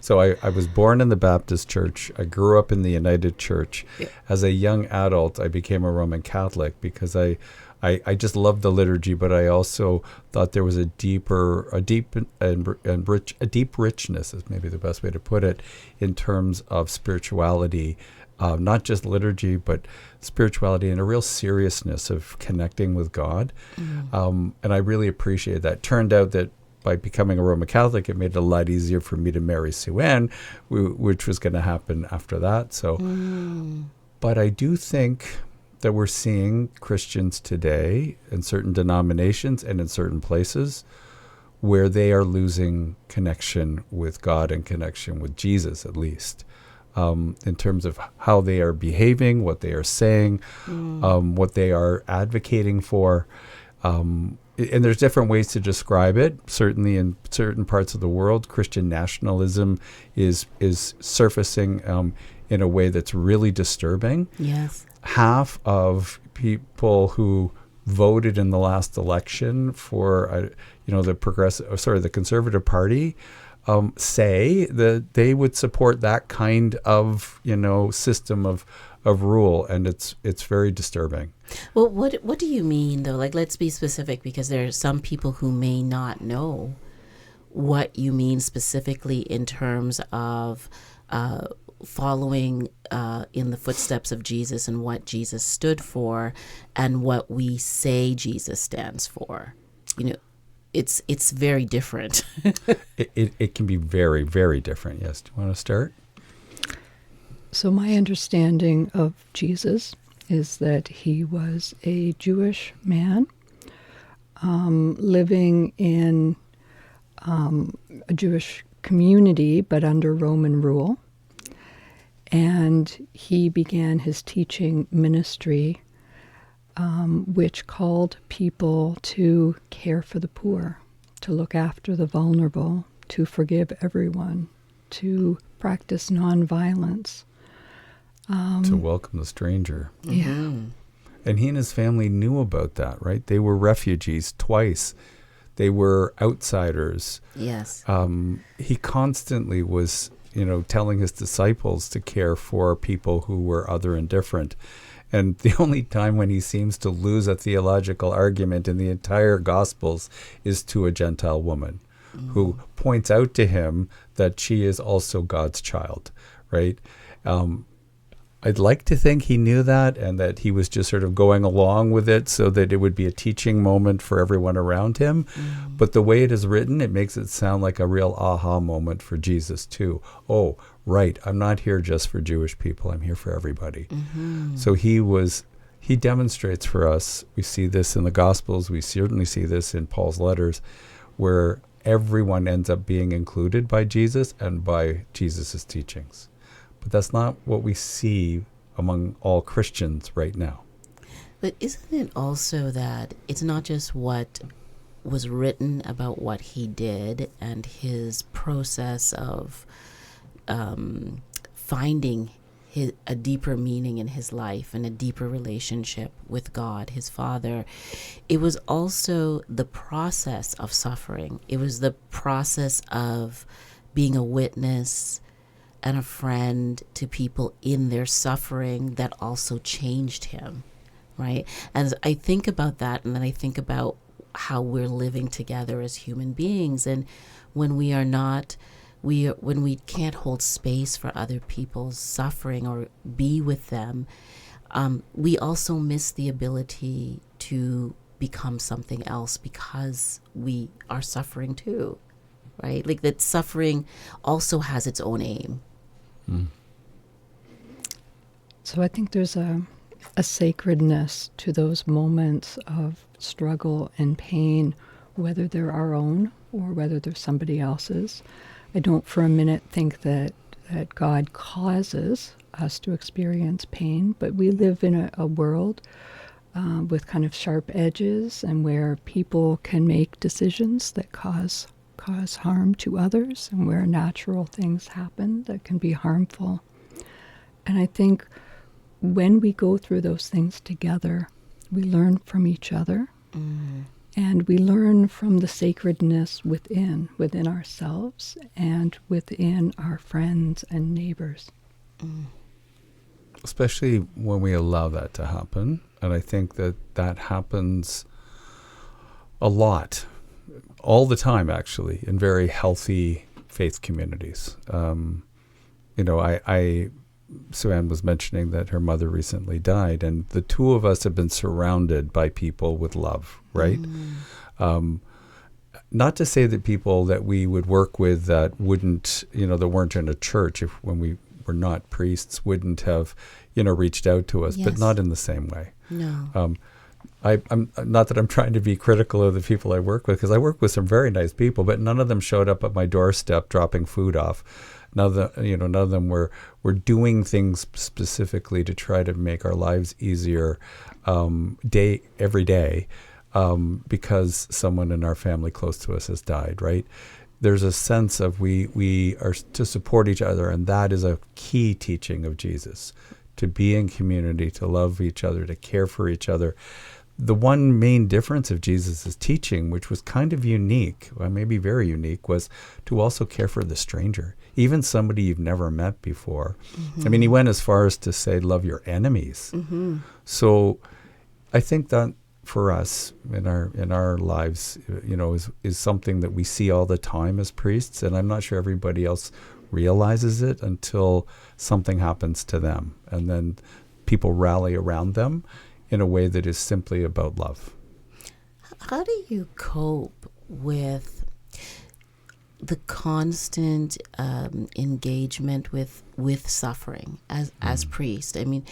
So I was born in the Baptist Church. I grew up in the United Church. Yeah. As a young adult, I became a Roman Catholic because I just loved the liturgy, but I also thought there was a deep richness is maybe the best way to put it in terms of spirituality, not just liturgy, but spirituality and a real seriousness of connecting with God. And I really appreciated that. Turned out that by becoming a Roman Catholic, it made it a lot easier for me to marry Sue Ann, which was going to happen after that. So, but I do think that we're seeing Christians today in certain denominations and in certain places where they are losing connection with God and connection with Jesus, at least, in terms of how they are behaving, what they are saying, what they are advocating for. And there's different ways to describe it. Certainly in certain parts of the world, Christian nationalism is surfacing in a way that's really disturbing. Yes. Half of people who voted in the last election for, the Conservative Party, say that they would support that kind of, system of rule, and it's very disturbing. Well, what do you mean though? Like, let's be specific, because there are some people who may not know what you mean specifically in terms of following in the footsteps of Jesus and what Jesus stood for and what we say Jesus stands for. It's very different. It can be very, very different. Yes. Do you want to start? So my understanding of Jesus is that he was a Jewish man living in a Jewish community, but under Roman rule. And he began his teaching ministry, which called people to care for the poor, to look after the vulnerable, to forgive everyone, to practice nonviolence. To welcome the stranger. Yeah. And he and his family knew about that, right? They were refugees twice. They were outsiders. Yes. He constantly was, telling his disciples to care for people who were other and different. And the only time when he seems to lose a theological argument in the entire Gospels is to a Gentile woman who points out to him that she is also God's child, right? I'd like to think he knew that and that he was just sort of going along with it so that it would be a teaching moment for everyone around him. But the way it is written, it makes it sound like a real aha moment for Jesus too. Oh, right, I'm not here just for Jewish people. I'm here for everybody. So he demonstrates for us, we see this in the Gospels, we certainly see this in Paul's letters, where everyone ends up being included by Jesus and by Jesus' teachings. But that's not what we see among all Christians right now. But isn't it also that it's not just what was written about what he did and his process of finding a deeper meaning in his life and a deeper relationship with God, his Father. It was also the process of suffering. It was the process of being a witness and a friend to people in their suffering that also changed him, right? And I think about that, and then I think about how we're living together as human beings, and when we are not, when we can't hold space for other people's suffering or be with them, we also miss the ability to become something else because we are suffering too, right? Like that suffering also has its own aim. So I think there's a sacredness to those moments of struggle and pain, whether they're our own or whether they're somebody else's. I don't for a minute think that God causes us to experience pain, but we live in a world with kind of sharp edges and where people can make decisions that cause harm to others, and where natural things happen that can be harmful. And I think when we go through those things together, we learn from each other. And we learn from the sacredness within ourselves and within our friends and neighbors. Especially when we allow that to happen. And I think that happens a lot, all the time, actually, in very healthy faith communities. Sue-Ann was mentioning that her mother recently died, and the two of us have been surrounded by people with love, right? Not to say that people that we would work with that wouldn't, that weren't in a church, when we were not priests, wouldn't have, reached out to us, Yes. but not in the same way. No. I'm not that I'm trying to be critical of the people I work with, because I work with some very nice people, but none of them showed up at my doorstep dropping food off. None of them were doing things specifically to try to make our lives easier every day because someone in our family close to us has died, right? There's a sense of we are to support each other, and that is a key teaching of Jesus, to be in community, to love each other, to care for each other. The one main difference of Jesus' teaching, which was kind of unique, well, maybe very unique, was to also care for the stranger, even somebody you've never met before. I mean, he went as far as to say, love your enemies. So I think that for us in our lives, is something that we see all the time as priests, and I'm not sure everybody else realizes it until something happens to them, and then people rally around them in a way that is simply about love. How do you cope with the constant engagement with suffering as priest? I mean,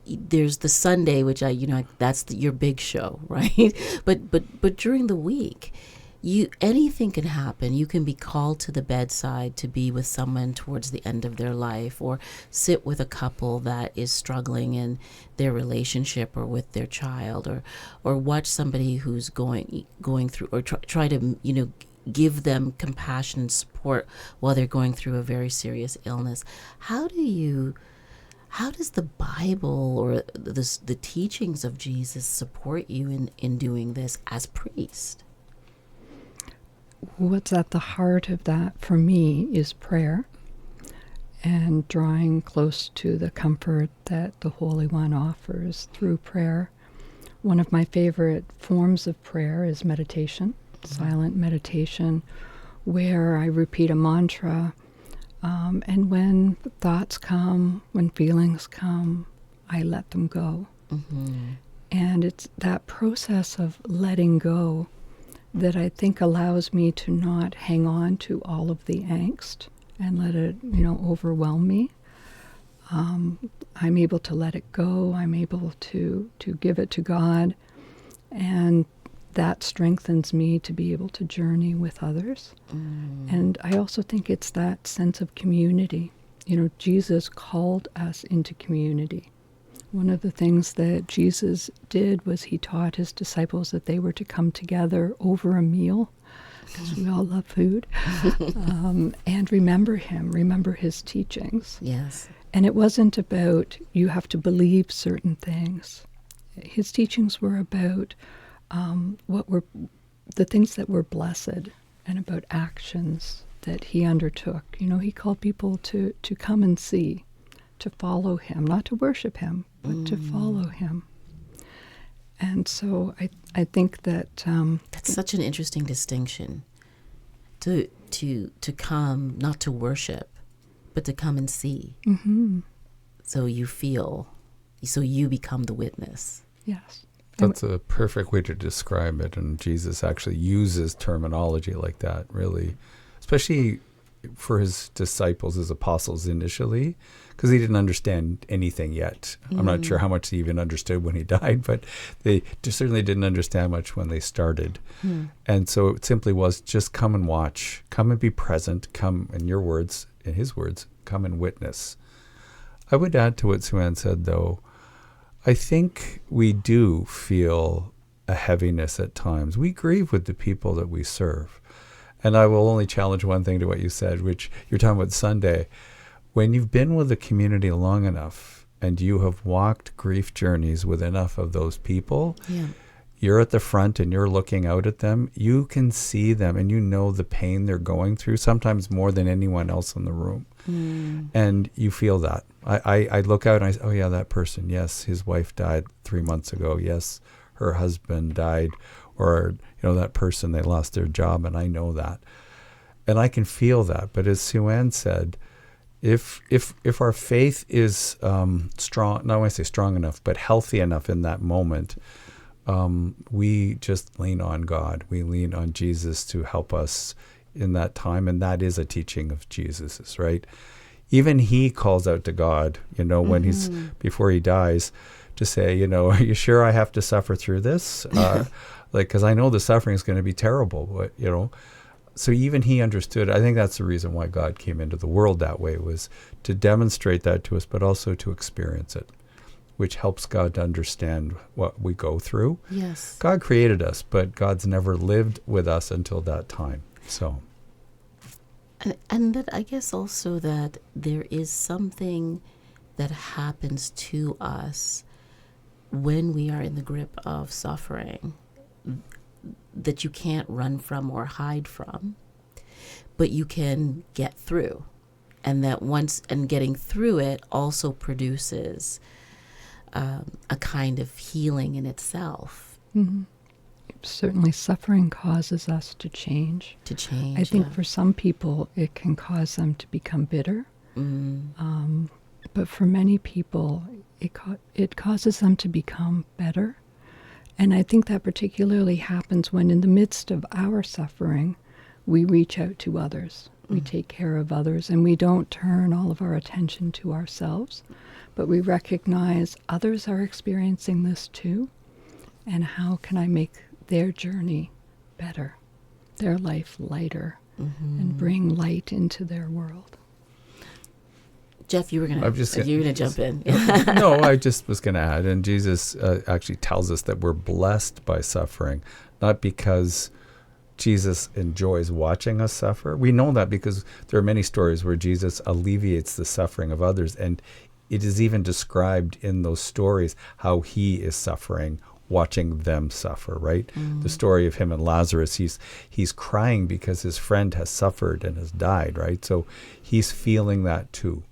there's the Sunday, which that's your big show, right? But during the week, anything can happen. You can be called to the bedside to be with someone towards the end of their life, or sit with a couple that is struggling in their relationship or with their child, or watch somebody who's going through, or try to give them compassion and support while they're going through a very serious illness. How does the Bible or the teachings of Jesus support you in doing this as priest? What's at the heart of that for me is prayer, and drawing close to the comfort that the Holy One offers through prayer. One of my favorite forms of prayer is meditation, silent meditation, where I repeat a mantra, and when thoughts come, when feelings come, I let them go. And it's that process of letting go that I think allows me to not hang on to all of the angst and let it, overwhelm me. I'm able to let it go. I'm able to give it to God, and that strengthens me to be able to journey with others. And I also think it's that sense of community. Jesus called us into community. One of the things that Jesus did was he taught his disciples that they were to come together over a meal, because we all love food, and remember him, remember his teachings. Yes. And it wasn't about you have to believe certain things. His teachings were about what were the things that were blessed, and about actions that he undertook. He called people to come and see, to follow him, not to worship him, but to follow him. And so I think that That's such an interesting distinction. To come, not to worship, but to come and see. So you become the witness. yes. That's a perfect way to describe it, and Jesus actually uses terminology like that, really, especially for his disciples, his apostles initially, because he didn't understand anything yet. I'm not sure how much he even understood when he died, but they certainly didn't understand much when they started. And so it simply was just come and watch, come and be present, come, in his words, come and witness. I would add to what Sue-Ann said, though, I think we do feel a heaviness at times. We grieve with the people that we serve. And I will only challenge one thing to what you said, which you're talking about Sunday. When you've been with the community long enough and you have walked grief journeys with enough of those people, you're at the front and you're looking out at them, you can see them and you know the pain they're going through, sometimes more than anyone else in the room. And you feel that. I look out and I say, oh yeah, that person, yes, his wife died 3 months ago. Yes, her husband died. Or, that person, they lost their job, and I know that. And I can feel that. But as Sue-Ann said, if our faith is strong, not want to say strong enough, but healthy enough in that moment, we just lean on God. We lean on Jesus to help us in that time, and that is a teaching of Jesus's, right? Even he calls out to God, when he's before he dies, to say, are you sure I have to suffer through this? Because I know the suffering is going to be terrible, but so even he understood. I think that's the reason why God came into the world that way, was to demonstrate that to us, but also to experience it, which helps God to understand what we go through. Yes. God created us, but God's never lived with us until that time. So, and that I guess also that there is something that happens to us when we are in the grip of suffering that you can't run from or hide from, but you can get through. And that getting through it also produces a kind of healing in itself. Mm-hmm. Certainly suffering causes us to change. I think for some people it can cause them to become bitter. But for many people it causes them to become better. And I think that particularly happens when in the midst of our suffering, we reach out to others. We take care of others, and we don't turn all of our attention to ourselves, but we recognize others are experiencing this too, and how can I make their journey better, their life lighter, and bring light into their world. Jeff, you were going to jump in. No, I just was going to add, and Jesus actually tells us that we're blessed by suffering, not because Jesus enjoys watching us suffer. We know that because there are many stories where Jesus alleviates the suffering of others, and it is even described in those stories how he is suffering, watching them suffer, right? The story of him and Lazarus, he's crying because his friend has suffered and has died, right? So he's feeling that too.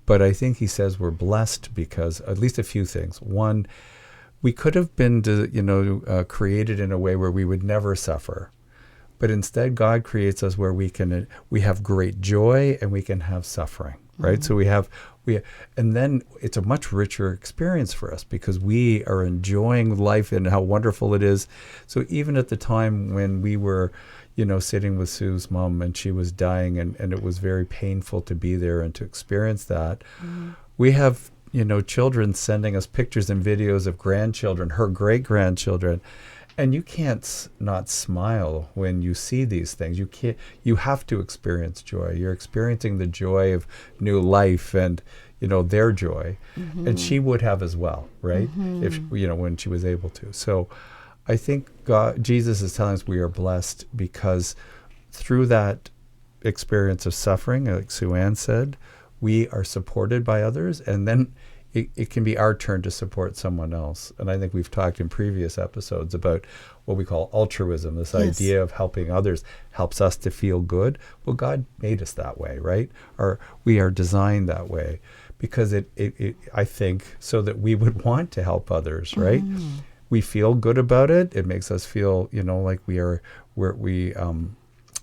But I think he says we're blessed because at least a few things. One, we could have been, created in a way where we would never suffer, but instead God creates us where we have great joy and we can have suffering, right? So and then it's a much richer experience for us because we are enjoying life and how wonderful it is. So even at the time when we were, sitting with Sue's mom and she was dying and it was very painful to be there and to experience that, we have, children sending us pictures and videos of grandchildren, her great-grandchildren, and you can't not smile when you see these things. You have to experience joy. You're experiencing the joy of new life and, their joy. And she would have as well, right? If, when she was able to. So I think Jesus is telling us we are blessed because through that experience of suffering, like Sue-Ann said, we are supported by others, and then it can be our turn to support someone else. And I think we've talked in previous episodes about what we call altruism, this idea of helping others helps us to feel good. Well, God made us that way, right? Or we are designed that way because it I think, so that we would want to help others, right? We feel good about it. It makes us feel, like we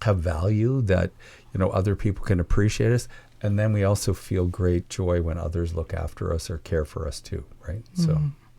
have value, that, other people can appreciate us. And then we also feel great joy when others look after us or care for us too, right? So